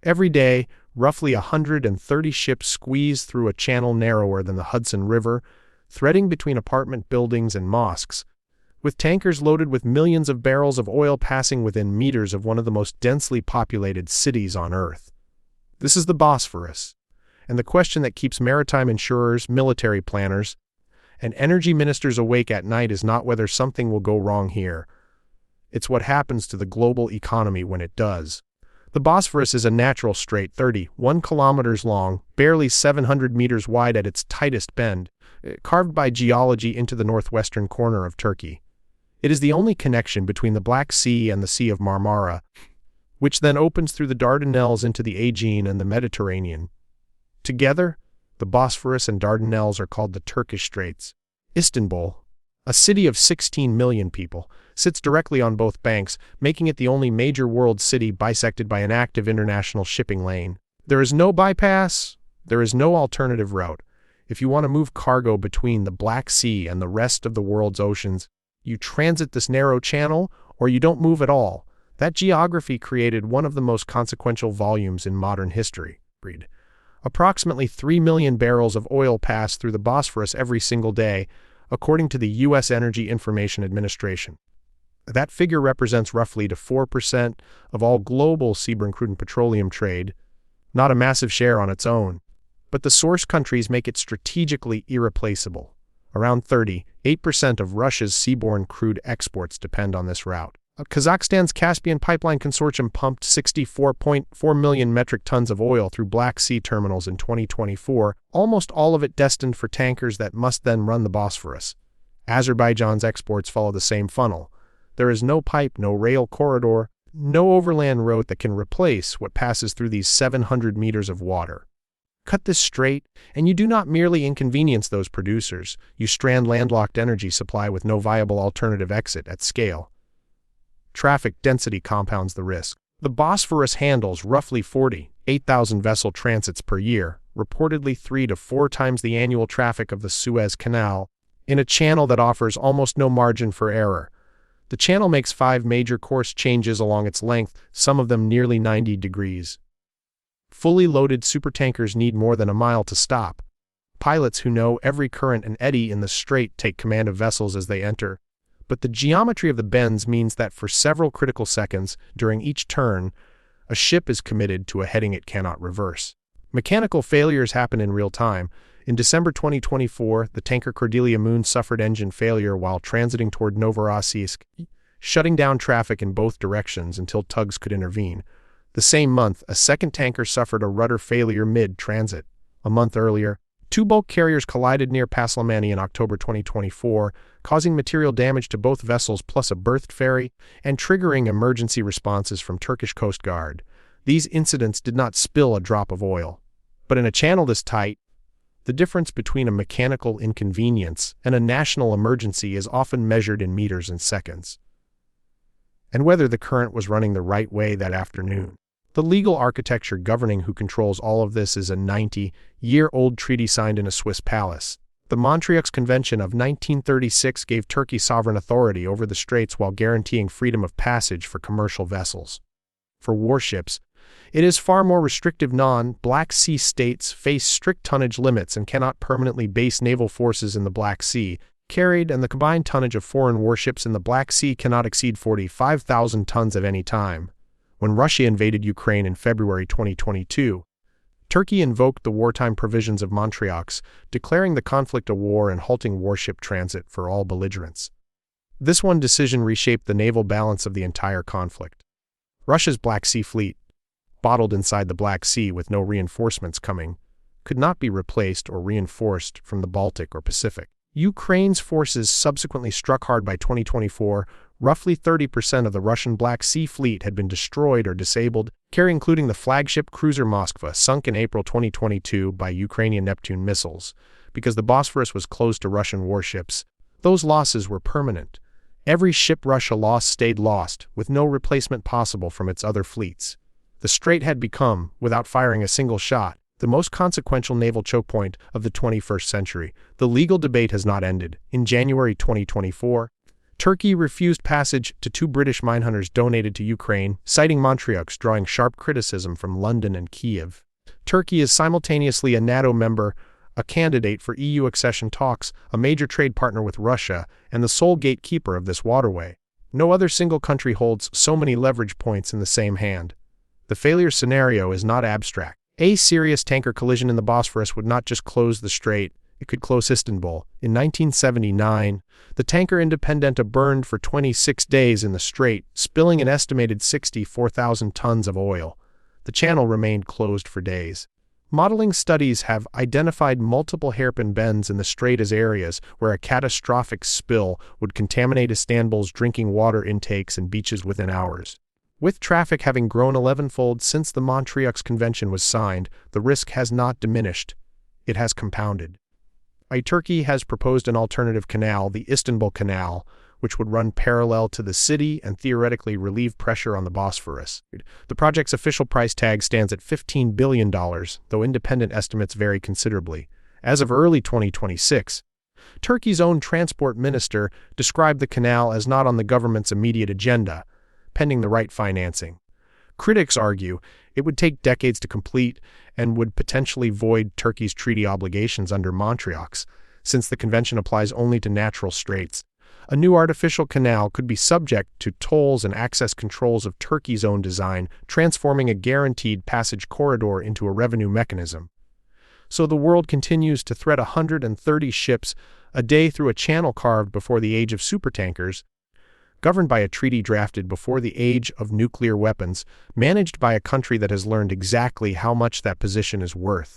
Every day, roughly 130 ships squeeze through a channel narrower than the Hudson River, threading between apartment buildings and mosques, with tankers loaded with millions of barrels of oil passing within meters of one of the most densely populated cities on Earth. This is the Bosphorus, and the question that keeps maritime insurers, military planners, and energy ministers awake at night is not whether something will go wrong here. It's what happens to the global economy when it does. The Bosphorus is a natural strait 31 kilometers long, barely 700 meters wide at its tightest bend, carved by geology into the northwestern corner of Turkey. It is the only connection between the Black Sea and the Sea of Marmara, which then opens through the Dardanelles into the Aegean and the Mediterranean. Together, the Bosphorus and Dardanelles are called the Turkish Straits. Istanbul, a city of 16 million people, sits directly on both banks, making it the only major world city bisected by an active international shipping lane. There is no bypass, there is no alternative route. If you want to move cargo between the Black Sea and the rest of the world's oceans, you transit this narrow channel or you don't move at all. That geography created one of the most consequential volumes in modern history. Approximately 3 million barrels of oil pass through the Bosphorus every single day, according to the U.S. Energy Information Administration. That figure represents roughly 4% of all global seaborne crude and petroleum trade, not a massive share on its own. But the source countries make it strategically irreplaceable. Around 38% of Russia's seaborne crude exports depend on this route. Kazakhstan's Caspian Pipeline Consortium pumped 64.4 million metric tons of oil through Black Sea terminals in 2024, almost all of it destined for tankers that must then run the Bosphorus. Azerbaijan's exports follow the same funnel. There is no pipe, no rail corridor, no overland road that can replace what passes through these 700 meters of water. Cut this strait, and you do not merely inconvenience those producers, you strand landlocked energy supply with no viable alternative exit at scale. Traffic density compounds the risk. The Bosphorus handles roughly 48,000 vessel transits per year, reportedly 3 to 4 times the annual traffic of the Suez Canal, in a channel that offers almost no margin for error. The channel makes 5 major course changes along its length, some of them nearly 90 degrees. Fully loaded supertankers need more than a mile to stop. Pilots who know every current and eddy in the strait take command of vessels as they enter. But the geometry of the bends means that for several critical seconds during each turn, a ship is committed to a heading it cannot reverse. Mechanical failures happen in real time. In December 2024, the tanker Cordelia Moon suffered engine failure while transiting toward Novorossiysk, shutting down traffic in both directions until tugs could intervene. The same month, a second tanker suffered a rudder failure mid-transit. A month earlier, 2 bulk carriers collided near Paslamani in October 2024, causing material damage to both vessels plus a berthed ferry, and triggering emergency responses from Turkish Coast Guard. These incidents did not spill a drop of oil. But in a channel this tight, the difference between a mechanical inconvenience and a national emergency is often measured in meters and seconds. And whether the current was running the right way that afternoon. The legal architecture governing who controls all of this is a 90-year-old treaty signed in a Swiss palace. The Montreux Convention of 1936 gave Turkey sovereign authority over the straits while guaranteeing freedom of passage for commercial vessels. For warships, it is far more restrictive. Non-Black Sea states face strict tonnage limits and cannot permanently base naval forces in the Black Sea, carried, and the combined tonnage of foreign warships in the Black Sea cannot exceed 45,000 tons at any time. When Russia invaded Ukraine in February 2022, Turkey invoked the wartime provisions of Montreux, declaring the conflict a war and halting warship transit for all belligerents. This one decision reshaped the naval balance of the entire conflict. Russia's Black Sea fleet, bottled inside the Black Sea with no reinforcements coming, could not be replaced or reinforced from the Baltic or Pacific. Ukraine's forces subsequently struck hard. By 2024, roughly 30% of the Russian Black Sea fleet had been destroyed or disabled, including the flagship cruiser Moskva, sunk in April 2022 by Ukrainian Neptune missiles. Because the Bosphorus was closed to Russian warships, those losses were permanent. Every ship Russia lost stayed lost, with no replacement possible from its other fleets. The strait had become, without firing a single shot, the most consequential naval choke point of the 21st century. The legal debate has not ended. In January 2024, Turkey refused passage to 2 British minehunters donated to Ukraine, citing Montreux, drawing sharp criticism from London and Kiev. Turkey is simultaneously a NATO member, a candidate for EU accession talks, a major trade partner with Russia, and the sole gatekeeper of this waterway. No other single country holds so many leverage points in the same hand. The failure scenario is not abstract. A serious tanker collision in the Bosphorus would not just close the Strait, it could close Istanbul. In 1979, the tanker Independenta burned for 26 days in the Strait, spilling an estimated 64,000 tons of oil. The channel remained closed for days. Modeling studies have identified multiple hairpin bends in the Strait as areas where a catastrophic spill would contaminate Istanbul's drinking water intakes and beaches within hours. With traffic having grown 11-fold since the Montreux Convention was signed, the risk has not diminished. It has compounded. Turkey has proposed an alternative canal, the Istanbul Canal, which would run parallel to the city and theoretically relieve pressure on the Bosphorus. The project's official price tag stands at $15 billion, though independent estimates vary considerably. As of early 2026, Turkey's own transport minister described the canal as not on the government's immediate agenda, pending the right financing. Critics argue it would take decades to complete and would potentially void Turkey's treaty obligations under Montreux, since the convention applies only to natural straits. A new artificial canal could be subject to tolls and access controls of Turkey's own design, transforming a guaranteed passage corridor into a revenue mechanism. So the world continues to thread 130 ships a day through a channel carved before the age of supertankers, governed by a treaty drafted before the age of nuclear weapons, managed by a country that has learned exactly how much that position is worth.